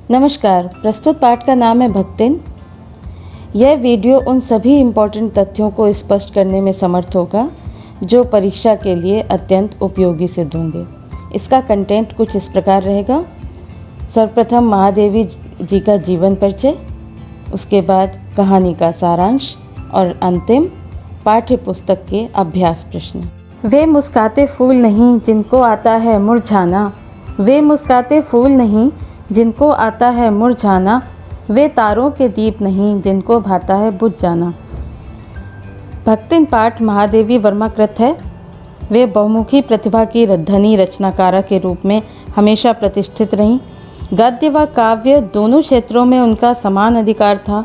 नमस्कार। प्रस्तुत पाठ का नाम है भक्तिन। यह वीडियो उन सभी इम्पोर्टेंट तथ्यों को स्पष्ट करने में समर्थ होगा जो परीक्षा के लिए अत्यंत उपयोगी सिद्ध होंगे। इसका कंटेंट कुछ इस प्रकार रहेगा। सर्वप्रथम महादेवी जी का जीवन परिचय, उसके बाद कहानी का सारांश और अंतिम पाठ्य पुस्तक के अभ्यास प्रश्न। वे मुस्काते फूल नहीं जिनको आता है मुरझाना, वे मुस्काते फूल नहीं जिनको आता है मुरझाना, वे तारों के दीप नहीं जिनको भाता है बुझ जाना। भक्तिन पाठ महादेवी वर्मा कृत है। वे बहुमुखी प्रतिभा की धनी रचनाकारा के रूप में हमेशा प्रतिष्ठित रहीं। गद्य व काव्य दोनों क्षेत्रों में उनका समान अधिकार था।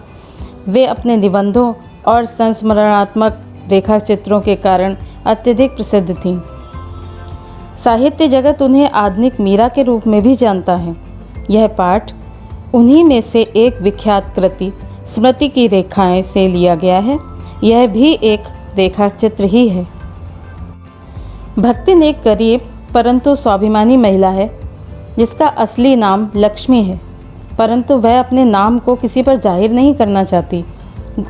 वे अपने निबंधों और संस्मरणात्मक रेखा चित्रों के कारण अत्यधिक प्रसिद्ध थीं। साहित्य जगत उन्हें आधुनिक मीरा के रूप में भी जानता है। यह पाठ उन्हीं में से एक विख्यात कृति स्मृति की रेखाएं से लिया गया है। यह भी एक रेखा चित्र ही है। भक्तिन एक गरीब परंतु स्वाभिमानी महिला है जिसका असली नाम लक्ष्मी है, परंतु वह अपने नाम को किसी पर जाहिर नहीं करना चाहती,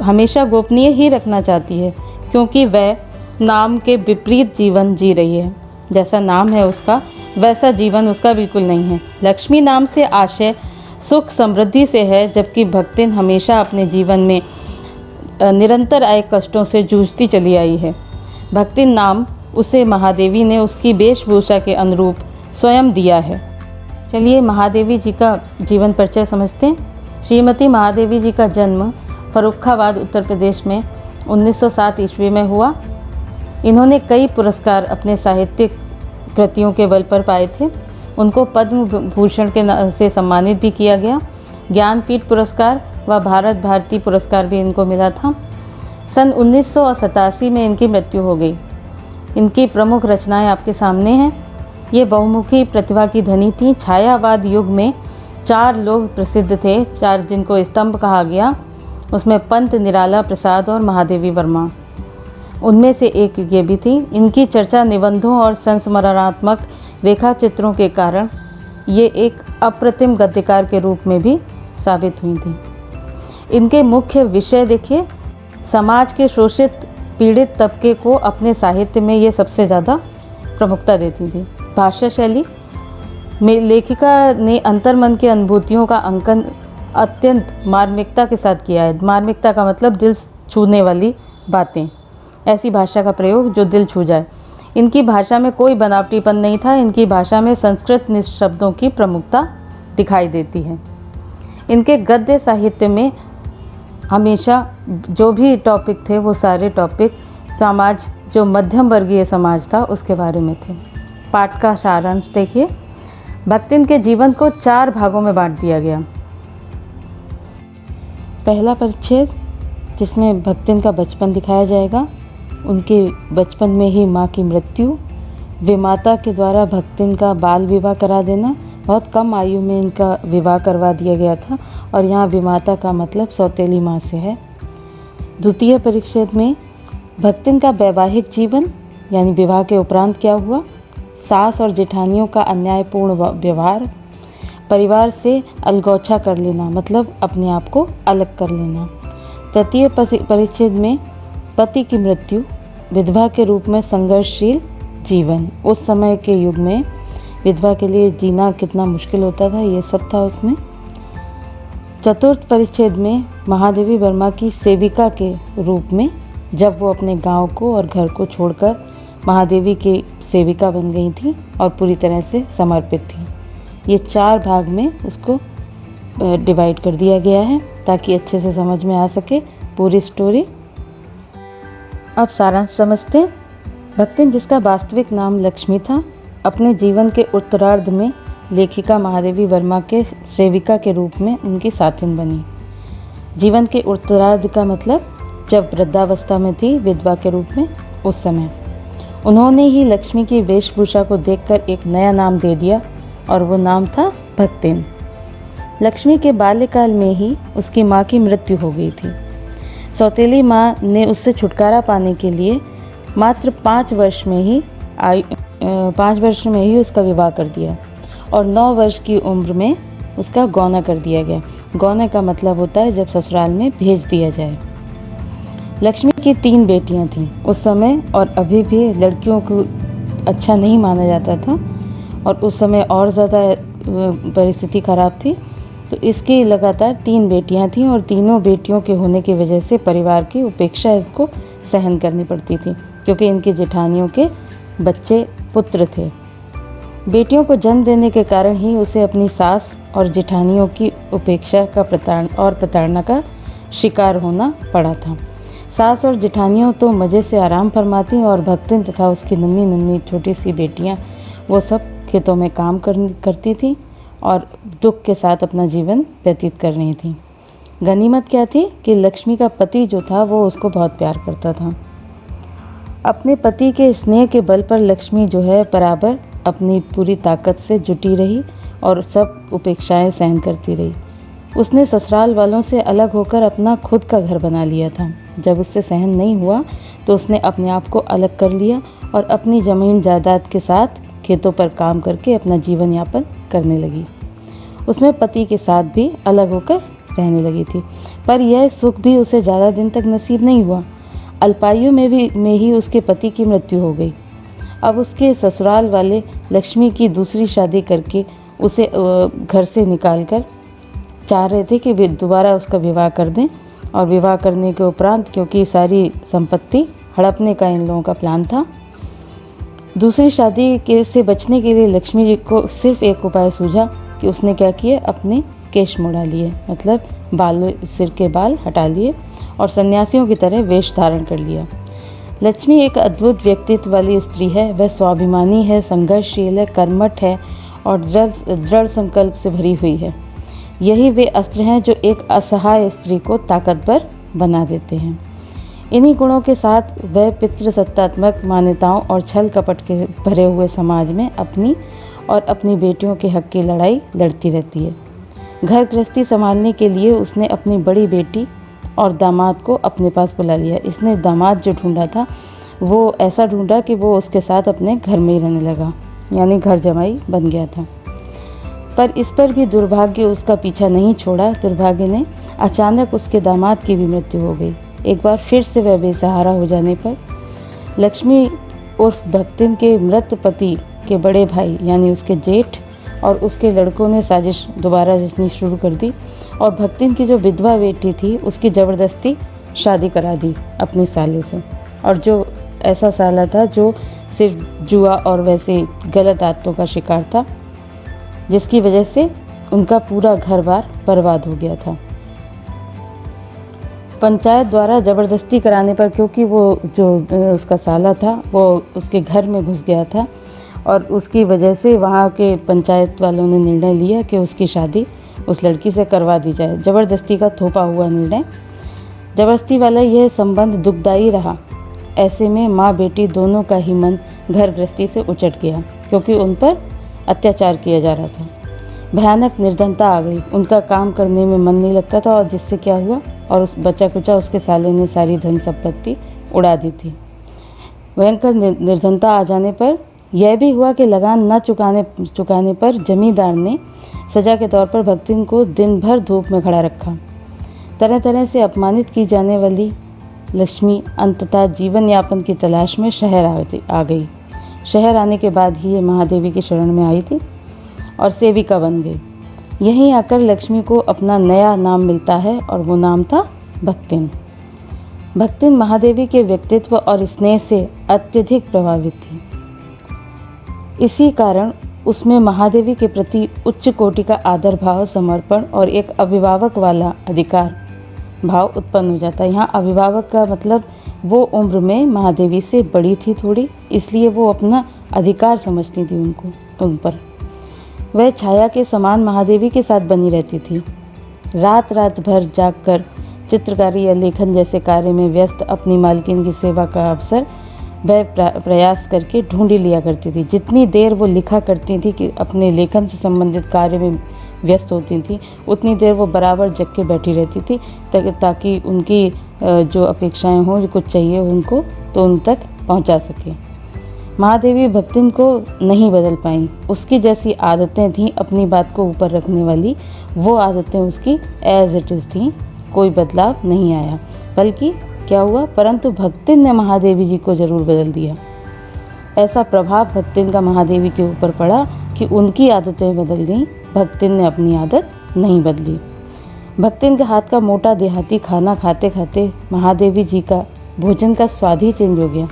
हमेशा गोपनीय ही रखना चाहती है, क्योंकि वह नाम के विपरीत जीवन जी रही है। जैसा नाम है उसका वैसा जीवन उसका बिल्कुल नहीं है। लक्ष्मी नाम से आशय सुख समृद्धि से है, जबकि भक्तिन हमेशा अपने जीवन में निरंतर आए कष्टों से जूझती चली आई है। भक्तिन नाम उसे महादेवी ने उसकी वेशभूषा के अनुरूप स्वयं दिया है। चलिए महादेवी जी का जीवन परिचय समझते हैं। श्रीमती महादेवी जी का जन्म फर्रुखाबाद उत्तर प्रदेश में 1907 ईस्वी में हुआ। इन्होंने कई पुरस्कार अपने साहित्यिक कृतियों के बल पर पाए थे। उनको पद्म भूषण के से सम्मानित भी किया गया। ज्ञानपीठ पुरस्कार व भारत भारती पुरस्कार भी इनको मिला था। सन 1987 में इनकी मृत्यु हो गई। इनकी प्रमुख रचनाएं आपके सामने हैं। ये बहुमुखी प्रतिभा की धनी थीं। छायावाद युग में 4 लोग प्रसिद्ध थे, 4 जिनको स्तंभ कहा गया। उसमें पंत निराला प्रसाद और महादेवी वर्मा, उनमें से एक ये भी थी। इनकी चर्चा निबंधों और संस्मरणात्मक रेखा चित्रों के कारण ये एक अप्रतिम गद्यकार के रूप में भी साबित हुई थी। इनके मुख्य विषय देखिए, समाज के शोषित पीड़ित तबके को अपने साहित्य में ये सबसे ज़्यादा प्रमुखता देती थी। भाषा शैली में लेखिका ने अंतर्मन की अनुभूतियों का अंकन अत्यंत मार्मिकता के साथ किया है। मार्मिकता का मतलब दिल छूने वाली बातें, ऐसी भाषा का प्रयोग जो दिल छू जाए। इनकी भाषा में कोई बनावटीपन नहीं था। इनकी भाषा में संस्कृत निशब्दों की प्रमुखता दिखाई देती है। इनके गद्य साहित्य में हमेशा जो भी टॉपिक थे वो सारे टॉपिक समाज, जो मध्यम वर्गीय समाज था, उसके बारे में थे। पाठ का सारांश देखिए। भक्तिन के जीवन को 4 भागों में बांट दिया गया। पहला परिच्छेद जिसमें भक्तिन का बचपन दिखाया जाएगा, उनके बचपन में ही माँ की मृत्यु, विमाता के द्वारा भक्तिन का बाल विवाह करा देना। बहुत कम आयु में इनका विवाह करवा दिया गया था और यहाँ विमाता का मतलब सौतेली माँ से है। द्वितीय परिच्छेद में भक्तिन का वैवाहिक जीवन, यानी विवाह के उपरांत क्या हुआ, सास और जेठानियों का अन्यायपूर्ण व्यवहार, परिवार से अलगौछा कर लेना, मतलब अपने आप को अलग कर लेना। तृतीय परिच्छेद में पति की मृत्यु, विधवा के रूप में संघर्षशील जीवन, उस समय के युग में विधवा के लिए जीना कितना मुश्किल होता था, ये सब था उसमें। चतुर्थ परिच्छेद में महादेवी वर्मा की सेविका के रूप में, जब वो अपने गांव को और घर को छोड़कर महादेवी की सेविका बन गई थी और पूरी तरह से समर्पित थी। ये 4 भाग में उसको डिवाइड कर दिया गया है ताकि अच्छे से समझ में आ सके पूरी स्टोरी। अब सारांश समझते हैं। भक्तिन, जिसका वास्तविक नाम लक्ष्मी था, अपने जीवन के उत्तरार्ध में लेखिका महादेवी वर्मा के सेविका के रूप में उनकी साथिन बनी। जीवन के उत्तरार्ध का मतलब जब वृद्धावस्था में थी, विधवा के रूप में, उस समय उन्होंने ही लक्ष्मी की वेशभूषा को देखकर एक नया नाम दे दिया और वो नाम था भक्तिन। लक्ष्मी के बाल्यकाल में ही उसकी माँ की मृत्यु हो गई थी। सौतेली माँ ने उससे छुटकारा पाने के लिए मात्र 5 वर्ष में ही उसका विवाह कर दिया और 9 वर्ष की उम्र में उसका गौना कर दिया गया। गौने का मतलब होता है जब ससुराल में भेज दिया जाए। लक्ष्मी की 3 बेटियां थीं। उस समय और अभी भी लड़कियों को अच्छा नहीं माना जाता था और उस समय और ज़्यादा परिस्थिति ख़राब थी। तो इसकी लगातार 3 बेटियां थीं और तीनों बेटियों के होने की वजह से परिवार की उपेक्षा इसको सहन करनी पड़ती थी, क्योंकि इनकी जेठानियों के बच्चे पुत्र थे। बेटियों को जन्म देने के कारण ही उसे अपनी सास और जेठानियों की उपेक्षा का प्रताड़ना का शिकार होना पड़ा था। सास और जेठानियों तो मज़े से आराम फरमाती और भक्तिन तथा उसकी नन्ही नन्ही छोटी सी बेटियां वो सब खेतों में काम करती थीं और दुख के साथ अपना जीवन व्यतीत कर रही थीं। गनीमत क्या थी कि लक्ष्मी का पति जो था वो उसको बहुत प्यार करता था। अपने पति के स्नेह के बल पर लक्ष्मी जो है बराबर अपनी पूरी ताकत से जुटी रही और सब उपेक्षाएं सहन करती रही। उसने ससुराल वालों से अलग होकर अपना खुद का घर बना लिया था। जब उससे सहन नहीं हुआ तो उसने अपने आप को अलग कर लिया और अपनी ज़मीन जायदाद के साथ खेतों पर काम करके अपना जीवन यापन करने लगी। उसमें पति के साथ भी अलग होकर रहने लगी थी, पर यह सुख भी उसे ज़्यादा दिन तक नसीब नहीं हुआ। अल्पायु में ही उसके पति की मृत्यु हो गई। अब उसके ससुराल वाले लक्ष्मी की दूसरी शादी करके उसे घर से निकालकर चाह रहे थे कि वे दोबारा उसका विवाह कर दें और विवाह करने के उपरांत, क्योंकि सारी संपत्ति हड़पने का इन लोगों का प्लान था, दूसरी शादी के से बचने के लिए लक्ष्मी जी को सिर्फ एक उपाय सूझा कि उसने क्या किया, अपने केश मुड़ा लिए, मतलब बाल, सिर के बाल हटा लिए और सन्यासियों की तरह वेश धारण कर लिया। लक्ष्मी एक अद्भुत व्यक्तित्व वाली स्त्री है। वह स्वाभिमानी है, संघर्षशील है, कर्मठ है और दृढ़ संकल्प से भरी हुई है। यही वे अस्त्र हैं जो एक असहाय स्त्री को ताकतवर बना देते हैं। इन्हीं गुणों के साथ वह पितृसत्तात्मक मान्यताओं और छल कपट के भरे हुए समाज में अपनी और अपनी बेटियों के हक की लड़ाई लड़ती रहती है। घर गृहस्थी संभालने के लिए उसने अपनी बड़ी बेटी और दामाद को अपने पास बुला लिया। इसने दामाद जो ढूंढा था वो ऐसा ढूंढा कि वो उसके साथ अपने घर में ही रहने लगा, यानी घर जमाई बन गया था। पर इस पर भी दुर्भाग्य उसका पीछा नहीं छोड़ा। दुर्भाग्य ने अचानक उसके दामाद की भी मृत्यु हो गई। एक बार फिर से वह बेसहारा हो जाने पर लक्ष्मी उर्फ भक्तिन के मृत पति के बड़े भाई यानी उसके जेठ और उसके लड़कों ने साजिश दोबारा रचनी शुरू कर दी और भक्तिन की जो विधवा बेटी थी उसकी ज़बरदस्ती शादी करा दी अपनी साले से, और जो ऐसा साला था जो सिर्फ जुआ और वैसे गलत आदतों का शिकार था, जिसकी वजह से उनका पूरा घर बार बर्बाद हो गया था। पंचायत द्वारा ज़बरदस्ती कराने पर, क्योंकि वो जो उसका साला था वो उसके घर में घुस गया था और उसकी वजह से वहाँ के पंचायत वालों ने निर्णय लिया कि उसकी शादी उस लड़की से करवा दी जाए। ज़बरदस्ती का थोपा हुआ निर्णय। ज़बरदस्ती वाला यह संबंध दुखदायी रहा। ऐसे में माँ बेटी दोनों का ही मन घर गृहस्थी से उचट गया, क्योंकि उन पर अत्याचार किया जा रहा था। भयानक निर्धनता आ गई, उनका काम करने में मन नहीं लगता था और जिससे क्या हुआ, और उस बचा कुचा उसके साले ने सारी धन संपत्ति उड़ा दी थी। भयंकर निर्धनता आ जाने पर यह भी हुआ कि लगान न चुकाने पर जमींदार ने सजा के तौर पर भक्तिन को दिन भर धूप में खड़ा रखा। तरह तरह से अपमानित की जाने वाली लक्ष्मी अंततः जीवन यापन की तलाश में शहर आ गई। शहर आने के बाद ही ये महादेवी की शरण में आई थी और सेविका बन गई। यहीं आकर लक्ष्मी को अपना नया नाम मिलता है और वो नाम था भक्तिन। भक्तिन महादेवी के व्यक्तित्व और स्नेह से अत्यधिक प्रभावित थी। इसी कारण उसमें महादेवी के प्रति उच्च कोटि का आदर भाव, समर्पण और एक अभिभावक वाला अधिकार भाव उत्पन्न हो जाता है। यहाँ अभिभावक का मतलब वो उम्र में महादेवी से बड़ी थी थोड़ी, इसलिए वो अपना अधिकार समझती थी उन पर। वह छाया के समान महादेवी के साथ बनी रहती थी। रात रात भर जागकर चित्रकारी या लेखन जैसे कार्य में व्यस्त अपनी मालकिन की सेवा का अवसर वह प्रयास करके ढूंढ लिया करती थी। जितनी देर वो लिखा करती थी कि अपने लेखन से संबंधित कार्य में व्यस्त होती थी, उतनी देर वो बराबर जग के बैठी रहती थी ताकि उनकी जो अपेक्षाएं हों, जो कुछ चाहिए उनको, तो उन तक पहुंचा सके। महादेवी भक्तिन को नहीं बदल पाई। उसकी जैसी आदतें थीं अपनी बात को ऊपर रखने वाली, वो आदतें उसकी एज इट इज़ थीं, कोई बदलाव नहीं आया। बल्कि क्या हुआ, परंतु भक्तिन ने महादेवी जी को ज़रूर बदल दिया। ऐसा प्रभाव भक्तिन का महादेवी के ऊपर पड़ा कि उनकी आदतें बदल गईं, भक्तिन ने अपनी आदत नहीं बदली। भक्तिन के हाथ का मोटा देहाती खाना खाते खाते महादेवी जी का भोजन का स्वाद ही चेंज हो गया।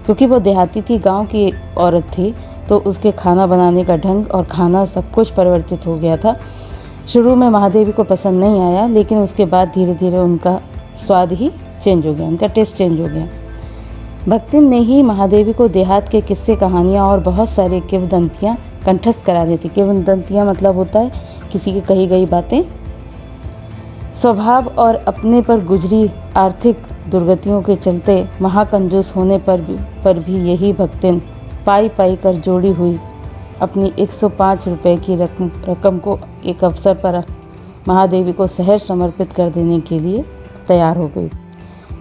क्योंकि वो देहाती थी, गांव की औरत थी, तो उसके खाना बनाने का ढंग और खाना सब कुछ परिवर्तित हो गया था। शुरू में महादेवी को पसंद नहीं आया, लेकिन उसके बाद धीरे धीरे उनका स्वाद ही चेंज हो गया, उनका टेस्ट चेंज हो गया। भक्तिन ने ही महादेवी को देहात के किस्से, कहानियाँ और बहुत सारे किंवदंतियाँ कंठस्थ करा दी थी। किंवदंतियाँ मतलब होता है किसी की कही गई बातें। स्वभाव और अपने पर गुजरी आर्थिक दुर्गतियों के चलते महाकंजूस होने पर भी यही भक्तिन पाई पाई कर जोड़ी हुई अपनी 105 रुपये की रकम को एक अवसर पर महादेवी को सहज समर्पित कर देने के लिए तैयार हो गई।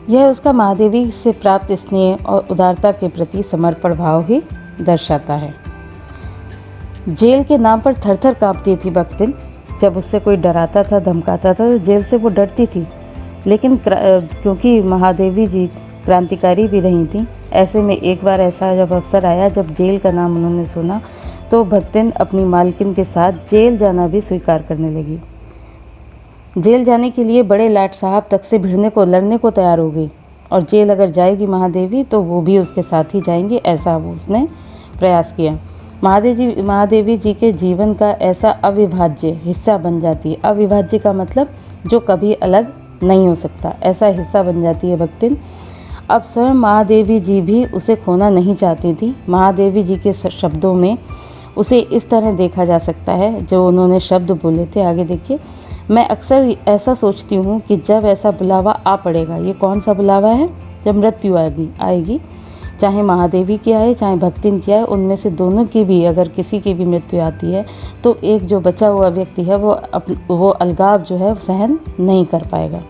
यह उसका महादेवी से प्राप्त स्नेह और उदारता के प्रति समर्पण भाव ही दर्शाता है। जेल के नाम पर थर थर काँपती थी भक्तिन। जब उससे कोई डराता था, धमकाता था, तो जेल से वो डरती थी। लेकिन क्योंकि महादेवी जी क्रांतिकारी भी रही थी, ऐसे में एक बार ऐसा जब अवसर आया, जब जेल का नाम उन्होंने सुना, तो भक्तिन अपनी मालकिन के साथ जेल जाना भी स्वीकार करने लगी। जेल जाने के लिए बड़े लाट साहब तक से लड़ने को तैयार हो गई, और जेल अगर जाएगी महादेवी तो वो भी उसके साथ ही जाएंगे, ऐसा वो उसने प्रयास किया। महादेवी जी के जीवन का ऐसा अविभाज्य हिस्सा बन जाती है। अविभाज्य का मतलब जो कभी अलग नहीं हो सकता, ऐसा हिस्सा बन जाती है भक्तिन। अब स्वयं महादेवी जी भी उसे खोना नहीं चाहती थी। महादेवी जी के शब्दों में उसे इस तरह देखा जा सकता है, जो उन्होंने शब्द बोले थे, आगे देखिए। मैं अक्सर ऐसा सोचती हूँ कि जब ऐसा बुलावा आ पड़ेगा, ये कौन सा बुलावा है, जब मृत्यु आएगी, चाहे महादेवी की आए चाहे भक्तिन की आए, उनमें से दोनों की भी अगर किसी की भी मृत्यु आती है, तो एक जो बचा हुआ व्यक्ति है वो अलगाव जो है सहन नहीं कर पाएगा,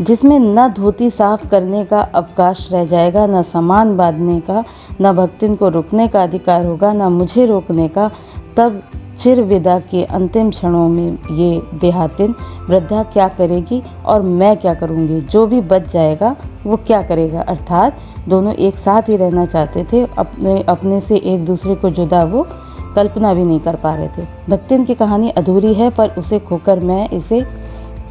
जिसमें न धोती साफ करने का अवकाश रह जाएगा, न सामान बांधने का, न भक्तिन को रुकने का अधिकार होगा, न मुझे रोकने का। तब चिर विदा के अंतिम क्षणों में ये देहातिन वृद्धा क्या करेगी और मैं क्या करूँगी, जो भी बच जाएगा वो क्या करेगा। अर्थात दोनों एक साथ ही रहना चाहते थे, अपने से एक दूसरे को जुदा वो कल्पना भी नहीं कर पा रहे थे। भक्तिन की कहानी अधूरी है, पर उसे खोकर मैं इसे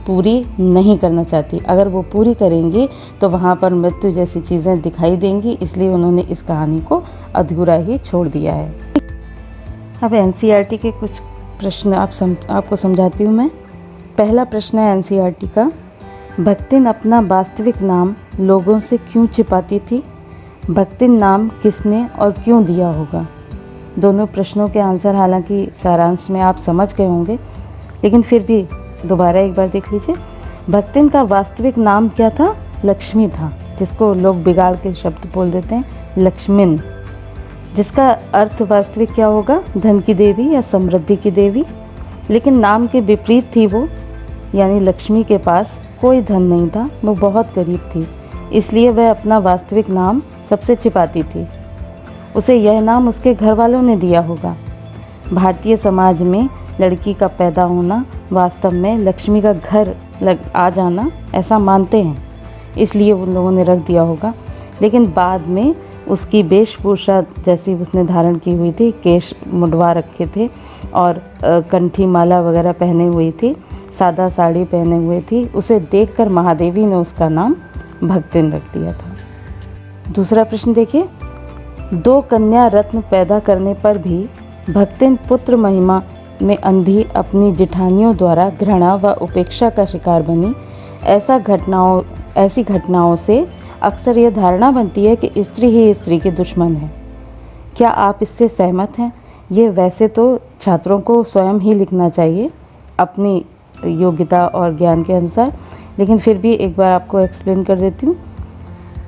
पूरी नहीं करना चाहती। अगर वो पूरी करेंगी तो वहाँ पर मृत्यु जैसी चीज़ें दिखाई देंगी, इसलिए उन्होंने इस कहानी को अधूरा ही छोड़ दिया है। अब एनसीईआरटी के कुछ प्रश्न आपको समझाती हूँ मैं। पहला प्रश्न है एनसीईआरटी का, भक्तिन अपना वास्तविक नाम लोगों से क्यों छिपाती थी? भक्तिन नाम किसने और क्यों दिया होगा? दोनों प्रश्नों के आंसर हालांकि सारांश में आप समझ गए होंगे, लेकिन फिर भी दोबारा एक बार देख लीजिए। भक्तिन का वास्तविक नाम क्या था? लक्ष्मी था, जिसको लोग बिगाड़ के शब्द बोल देते हैं लक्ष्मिन, जिसका अर्थ वास्तविक क्या होगा? धन की देवी या समृद्धि की देवी। लेकिन नाम के विपरीत थी वो, यानी लक्ष्मी के पास कोई धन नहीं था, वो बहुत गरीब थी, इसलिए वह अपना वास्तविक नाम सबसे छिपाती थी। उसे यह नाम उसके घर वालों ने दिया होगा। भारतीय समाज में लड़की का पैदा होना वास्तव में लक्ष्मी का घर आ जाना ऐसा मानते हैं, इसलिए उन लोगों ने रख दिया होगा। लेकिन बाद में उसकी वेशभूषा जैसी उसने धारण की हुई थी, केश मुंडवा रखे थे और कंठी माला वगैरह पहने हुई थी, सादा साड़ी पहने हुए थी, उसे देखकर महादेवी ने उसका नाम भक्तिन रख दिया था। दूसरा प्रश्न देखिए, 2 कन्या रत्न पैदा करने पर भी भक्तिन पुत्र महिमा में अंधी अपनी जिठानियों द्वारा घृणा व उपेक्षा का शिकार बनी। ऐसी घटनाओं से अक्सर यह धारणा बनती है कि स्त्री ही स्त्री की दुश्मन है। क्या आप इससे सहमत हैं? ये वैसे तो छात्रों को स्वयं ही लिखना चाहिए अपनी योग्यता और ज्ञान के अनुसार, लेकिन फिर भी एक बार आपको एक्सप्लेन कर देती हूँ।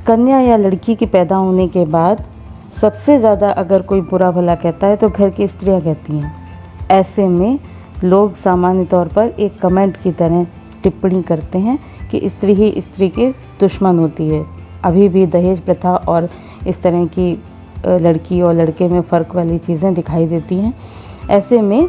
कन्या या लड़की के पैदा होने के बाद सबसे ज़्यादा अगर कोई बुरा भला कहता है तो घर की स्त्रियाँ कहती हैं। ऐसे में लोग सामान्य तौर पर एक कमेंट की तरह टिप्पणी करते हैं कि स्त्री ही स्त्री की दुश्मन होती है। अभी भी दहेज प्रथा और इस तरह की लड़की और लड़के में फ़र्क वाली चीज़ें दिखाई देती हैं। ऐसे में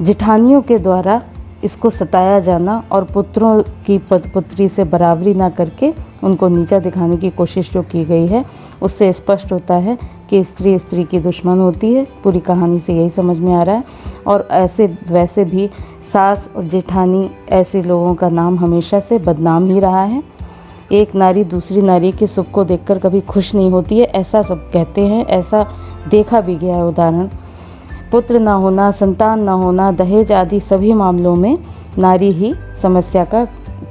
जिठानियों के द्वारा इसको सताया जाना और पुत्रों की पुत्री से बराबरी ना करके उनको नीचा दिखाने की कोशिश जो की गई है, उससे स्पष्ट होता है कि स्त्री स्त्री की दुश्मन होती है। पूरी कहानी से यही समझ में आ रहा है। और ऐसे वैसे भी सास और जेठानी ऐसे लोगों का नाम हमेशा से बदनाम ही रहा है। एक नारी दूसरी नारी के सुख को देखकर कभी खुश नहीं होती है, ऐसा सब कहते हैं, ऐसा देखा भी गया है उदाहरण। पुत्र ना होना, संतान ना होना, दहेज आदि सभी मामलों में नारी ही समस्या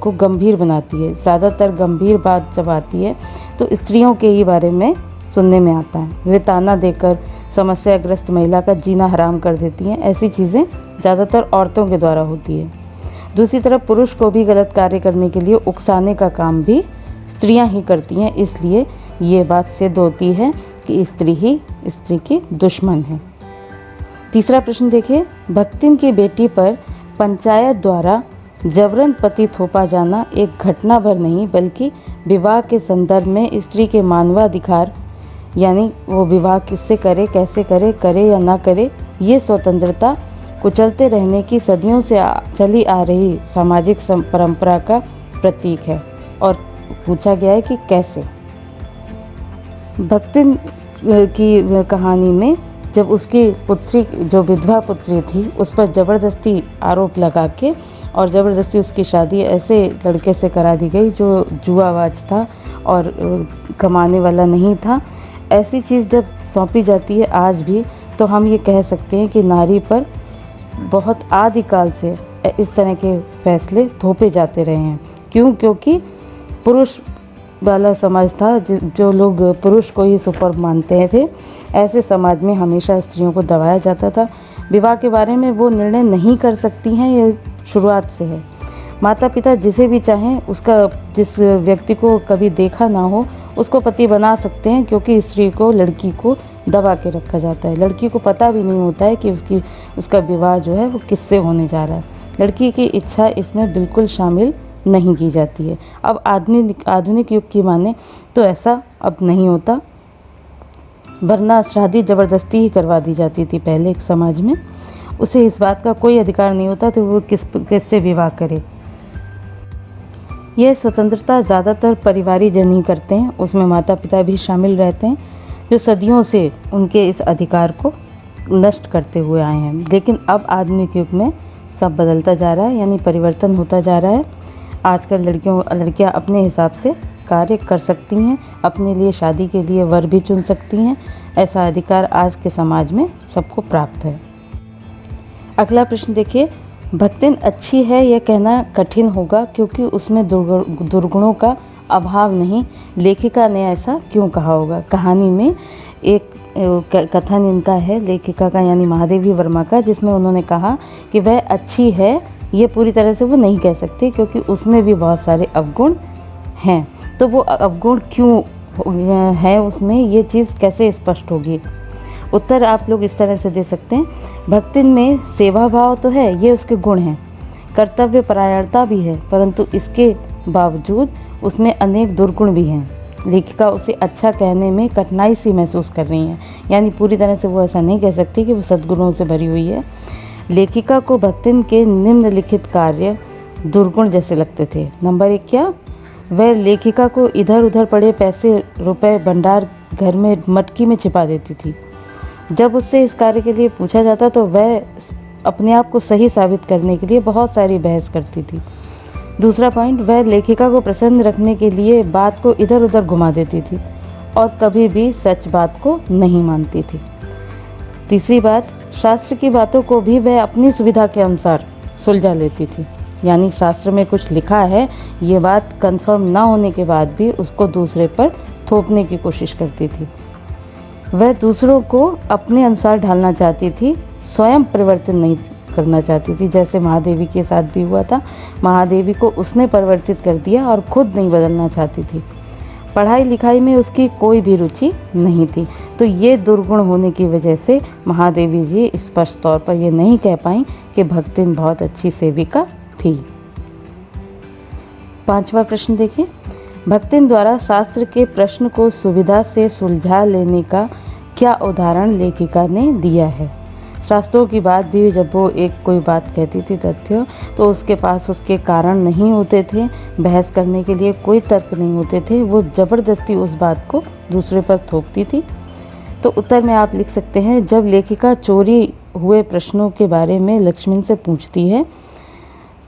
को गंभीर बनाती है। ज़्यादातर गंभीर बात जब आती है तो स्त्रियों के ही बारे में सुनने में आता है। वे ताना देकर समस्याग्रस्त महिला का जीना हराम कर देती हैं। ऐसी चीज़ें ज़्यादातर औरतों के द्वारा होती है। दूसरी तरफ पुरुष को भी गलत कार्य करने के लिए उकसाने का काम भी स्त्रियां ही करती हैं। इसलिए ये बात सिद्ध होती है कि स्त्री ही स्त्री की दुश्मन है। तीसरा प्रश्न देखिए, भक्तिन की बेटी पर पंचायत द्वारा जबरन पति थोपा जाना एक घटना भर नहीं बल्कि विवाह के संदर्भ में स्त्री के मानवाधिकार, यानी वो विवाह किससे करे, कैसे करे, करे या ना करे, ये स्वतंत्रता कुचलते रहने की सदियों से चली आ रही सामाजिक परंपरा का प्रतीक है। और पूछा गया है कि कैसे। भक्तिन की कहानी में जब उसकी पुत्री, जो विधवा पुत्री थी, उस पर ज़बरदस्ती आरोप लगा के और ज़बरदस्ती उसकी शादी ऐसे लड़के से करा दी गई जो जुआबाज था और कमाने वाला नहीं था। ऐसी चीज़ जब सौंपी जाती है आज भी, तो हम ये कह सकते हैं कि नारी पर बहुत आदिकाल से इस तरह के फैसले थोपे जाते रहे हैं। क्यों? क्योंकि पुरुष वाला समाज था, जो लोग पुरुष को ही सुपर मानते थे। ऐसे समाज में हमेशा स्त्रियों को दबाया जाता था। विवाह के बारे में वो निर्णय नहीं कर सकती हैं, ये शुरुआत से है। माता पिता जिसे भी चाहें, उसका जिस व्यक्ति को कभी देखा ना हो उसको पति बना सकते हैं, क्योंकि स्त्री को, लड़की को दबा के रखा जाता है। लड़की को पता भी नहीं होता है कि उसका विवाह जो है वो किससे होने जा रहा है। लड़की की इच्छा इसमें बिल्कुल शामिल नहीं की जाती है। अब आधुनिक युग की माने तो ऐसा अब नहीं होता, वरना शादी ज़बरदस्ती ही करवा दी जाती थी पहले एक समाज में। उसे इस बात का कोई अधिकार नहीं होता तो वो किससे विवाह करे। यह स्वतंत्रता ज़्यादातर परिवारी जन ही करते हैं, उसमें माता पिता भी शामिल रहते हैं, जो सदियों से उनके इस अधिकार को नष्ट करते हुए आए हैं। लेकिन अब आधुनिक युग में सब बदलता जा रहा है, यानी परिवर्तन होता जा रहा है। आजकल लड़कियां अपने हिसाब से कार्य कर सकती हैं, अपने लिए शादी के लिए वर भी चुन सकती हैं। ऐसा अधिकार आज के समाज में सबको प्राप्त है। अगला प्रश्न देखिए, भक्तिन अच्छी है यह कहना कठिन होगा क्योंकि उसमें दुर्गुणों का अभाव नहीं। लेखिका ने ऐसा क्यों कहा होगा? कहानी में एक कथन इनका है, लेखिका का यानी महादेवी वर्मा का, जिसमें उन्होंने कहा कि वह अच्छी है। ये पूरी तरह से वो नहीं कह सकते क्योंकि उसमें भी बहुत सारे अवगुण हैं। तो वो अवगुण क्यों है उसमें, ये चीज़ कैसे स्पष्ट होगी? उत्तर आप लोग इस तरह से दे सकते हैं, भक्तिन में सेवा भाव तो है, ये उसके गुण हैं। कर्तव्य परायणता भी है, परंतु इसके बावजूद उसमें अनेक दुर्गुण भी हैं। लेखिका उसे अच्छा कहने में कठिनाई सी महसूस कर रही हैं, यानी पूरी तरह से वो ऐसा नहीं कह सकती कि वो सद्गुणों से भरी हुई है। लेखिका को भक्तिन के निम्नलिखित कार्य दुर्गुण जैसे लगते थे। नंबर 1 क्या? वह लेखिका को इधर उधर पड़े पैसे रुपए भंडार घर में मटकी में छिपा देती थी। जब उससे इस कार्य के लिए पूछा जाता तो वह अपने आप को सही साबित करने के लिए बहुत सारी बहस करती थी। दूसरा पॉइंट, वह लेखिका को प्रसन्न रखने के लिए बात को इधर उधर घुमा देती थी और कभी भी सच बात को नहीं मानती थी। तीसरी बात, शास्त्र की बातों को भी वह अपनी सुविधा के अनुसार सुलझा लेती थी, यानी शास्त्र में कुछ लिखा है, ये बात कंफर्म ना होने के बाद भी उसको दूसरे पर थोपने की कोशिश करती थी। वह दूसरों को अपने अनुसार ढालना चाहती थी, स्वयं परिवर्तन नहीं करना चाहती थी। जैसे महादेवी के साथ भी हुआ था, महादेवी को उसने परिवर्तित कर दिया और खुद नहीं बदलना चाहती थी। पढ़ाई लिखाई में उसकी कोई भी रुचि नहीं थी। तो ये दुर्गुण होने की वजह से महादेवी जी स्पष्ट तौर पर ये नहीं कह पाई कि भक्तिन बहुत अच्छी सेविका थी। 5वां प्रश्न देखिए, भक्तिन द्वारा शास्त्र के प्रश्न को सुविधा से सुलझा लेने का क्या उदाहरण लेखिका ने दिया है। शास्त्रों की बात भी जब वो कोई बात कहती थी तथ्य, तो उसके पास उसके कारण नहीं होते थे, बहस करने के लिए कोई तर्क नहीं होते थे, वो ज़बरदस्ती उस बात को दूसरे पर थोपती थी। तो उत्तर में आप लिख सकते हैं, जब लेखिका चोरी हुए प्रश्नों के बारे में लक्ष्मण से पूछती है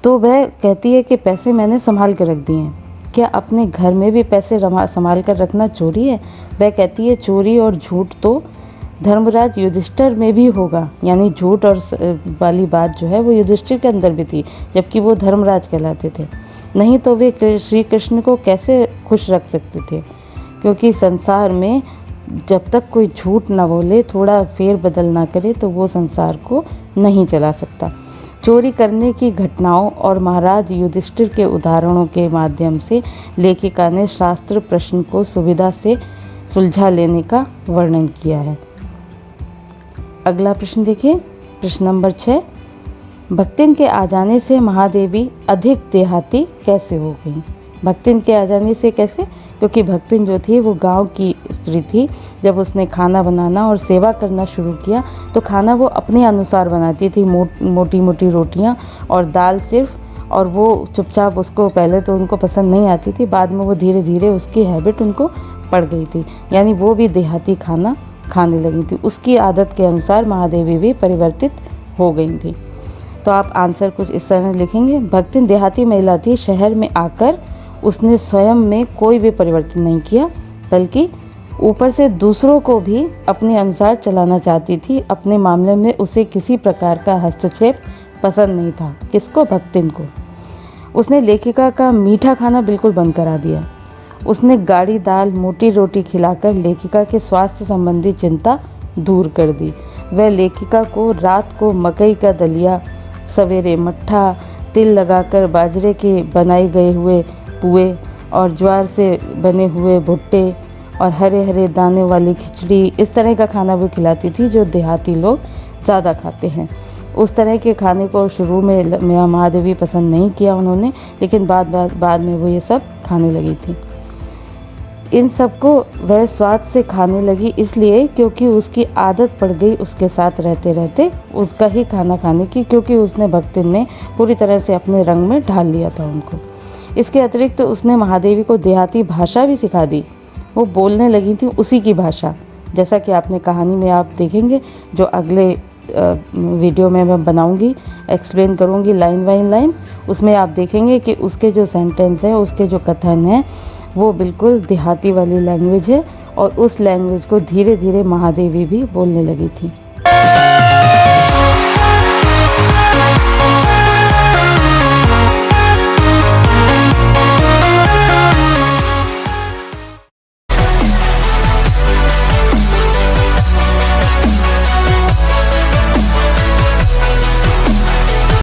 तो वह कहती है कि पैसे मैंने संभाल कर रख दिए हैं। क्या अपने घर में भी पैसे संभाल कर रखना चोरी है? वह कहती है चोरी और झूठ तो धर्मराज युधिष्ठिर में भी होगा, यानी झूठ और वाली बात जो है वो युधिष्ठिर के अंदर भी थी, जबकि वो धर्मराज कहलाते थे। नहीं तो वे श्री कृष्ण को कैसे खुश रख सकते थे, क्योंकि संसार में जब तक कोई झूठ ना बोले, थोड़ा फेर बदल ना करे, तो वो संसार को नहीं चला सकता। चोरी करने की घटनाओं और महाराज युधिष्ठिर के उदाहरणों के माध्यम से लेखिका ने शास्त्र प्रश्न को सुविधा से सुलझा लेने का वर्णन किया है। अगला प्रश्न देखिए, प्रश्न नंबर 6, भक्तिन के आ जाने से महादेवी अधिक देहाती कैसे हो गई? भक्तिन के आ जाने से कैसे? क्योंकि भक्तिन जो थी वो गांव की स्त्री थी। जब उसने खाना बनाना और सेवा करना शुरू किया तो खाना वो अपने अनुसार बनाती थी, मोटी मोटी रोटियां और दाल सिर्फ, और वो चुपचाप उसको, पहले तो उनको पसंद नहीं आती थी, बाद में वो धीरे धीरे उसकी हैबिट उनको पड़ गई थी, यानी वो भी देहाती खाना खाने लगी थी। उसकी आदत के अनुसार महादेवी भी परिवर्तित हो गई थी। तो आप आंसर कुछ इस तरह लिखेंगे, भक्तिन देहाती महिला थी। शहर में आकर उसने स्वयं में कोई भी परिवर्तन नहीं किया, बल्कि ऊपर से दूसरों को भी अपने अनुसार चलाना चाहती थी। अपने मामले में उसे किसी प्रकार का हस्तक्षेप पसंद नहीं था। किसको? भक्तिन को। उसने लेखिका का मीठा खाना बिल्कुल बंद करा दिया। उसने गाढ़ी दाल, मोटी रोटी खिलाकर लेखिका के स्वास्थ्य संबंधी चिंता दूर कर दी। वह लेखिका को रात को मकई का दलिया, सवेरे मट्ठा, तिल लगाकर बाजरे के बनाए गए हुए पुए और ज्वार से बने हुए भुट्टे और हरे हरे दाने वाली खिचड़ी, इस तरह का खाना भी खिलाती थी जो देहाती लोग ज़्यादा खाते हैं। उस तरह के खाने को शुरू में महादेवी पसंद नहीं किया उन्होंने, लेकिन बाद में वो ये सब खाने लगी थी। इन सबको वह स्वाद से खाने लगी इसलिए क्योंकि उसकी आदत पड़ गई उसके साथ रहते रहते उसका ही खाना खाने की, क्योंकि उसने भक्तिन ने पूरी तरह से अपने रंग में ढाल लिया था उनको। इसके अतिरिक्त उसने महादेवी को देहाती भाषा भी सिखा दी। वो बोलने लगी थी उसी की भाषा, जैसा कि आपने कहानी में आप देखेंगे, जो अगले वीडियो में मैं बनाऊंगी, एक्सप्लेन करूंगी लाइन बाय लाइन। उसमें आप देखेंगे कि उसके जो सेंटेंस हैं, उसके जो कथन हैं, वो बिल्कुल देहाती वाली लैंग्वेज है, और उस लैंग्वेज को धीरे धीरे महादेवी भी बोलने लगी थी।